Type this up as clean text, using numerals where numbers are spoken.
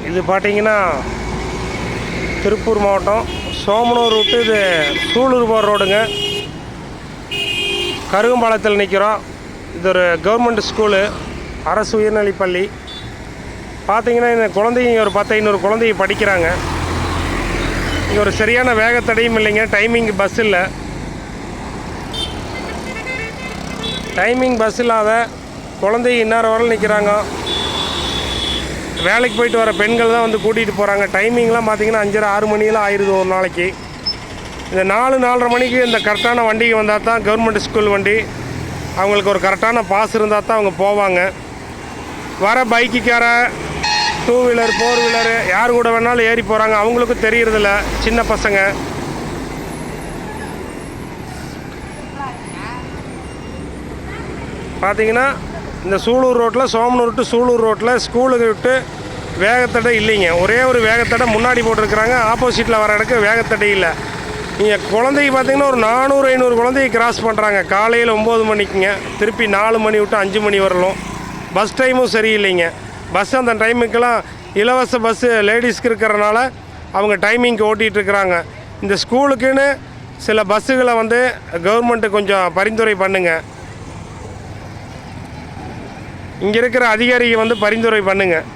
இது பார்த்தீங்கன்னா திருப்பூர் மாவட்டம் சோமனூர் விட்டு இது சூலூர் போகிற ரோடுங்க. கருகம்பாளையத்தில் நிற்கிறோம். இது ஒரு கவர்மெண்ட் ஸ்கூலு, அரசு உயர்நிலைப்பள்ளி. பார்த்தீங்கன்னா இந்த குழந்தைங்க ஒரு 10-500 குழந்தைங்க படிக்கிறாங்க. இங்கே ஒரு சரியான வேகத்தடையும் இல்லைங்க. டைமிங் பஸ் இல்லை. டைமிங் பஸ் இல்லாத குழந்தைங்க இந்நேரம் வரல நிற்கிறாங்க. வேலைக்கு போயிட்டு வர பெண்கள் தான் வந்து கூட்டிகிட்டு போகிறாங்க. டைமிங்லாம் பார்த்திங்கன்னா 5:30-6 மணியெல்லாம் ஆயிடுது ஒரு நாளைக்கு. இந்த 4-4:30 மணிக்கு இந்த கரெக்டான வண்டிக்கு வந்தால் தான் கவர்மெண்ட் ஸ்கூல் வண்டி, அவங்களுக்கு ஒரு கரெக்டான பாஸ் இருந்தால் தான் அவங்க போவாங்க. வர பைக்குக்கார, 2 வீலர் 4 வீலரு யார் கூட வேணாலும் ஏறி போகிறாங்க. அவங்களுக்கும் தெரியறதில்ல, சின்ன பசங்க. பார்த்திங்கன்னா இந்த சூலூர் ரோட்டில், சோமனூர் டு சூலூர் ரோட்டில் ஸ்கூலுக்கு விட்டு வேகத்தடை இல்லைங்க. ஒரே ஒரு வேகத்தடை முன்னாடி போட்டிருக்கிறாங்க. ஆப்போசிட்டில் வர இடக்கு வேகத்தடை இல்லை. நீங்கள் குழந்தைக்கு பார்த்திங்கன்னா ஒரு 400-500 குழந்தைய கிராஸ் பண்ணுறாங்க. காலையில் 9 மணிக்குங்க, திருப்பி 4 மணி விட்டு 5 மணி வரலும். பஸ் டைமும் சரியில்லைங்க. பஸ் அந்த டைமுக்கெல்லாம் இலவச பஸ்ஸு லேடிஸ்க்கு இருக்கிறனால அவங்க டைமிங்க்கு ஓட்டிகிட்ருக்குறாங்க. இந்த ஸ்கூலுக்குன்னு சில பஸ்ஸுகளை வந்து கவர்மெண்ட்டு கொஞ்சம் பரிந்துரை பண்ணுங்கள். இங்கே இருக்கிற அதிகாரிகள் வந்து பரிந்துரை பண்ணுங்கள்.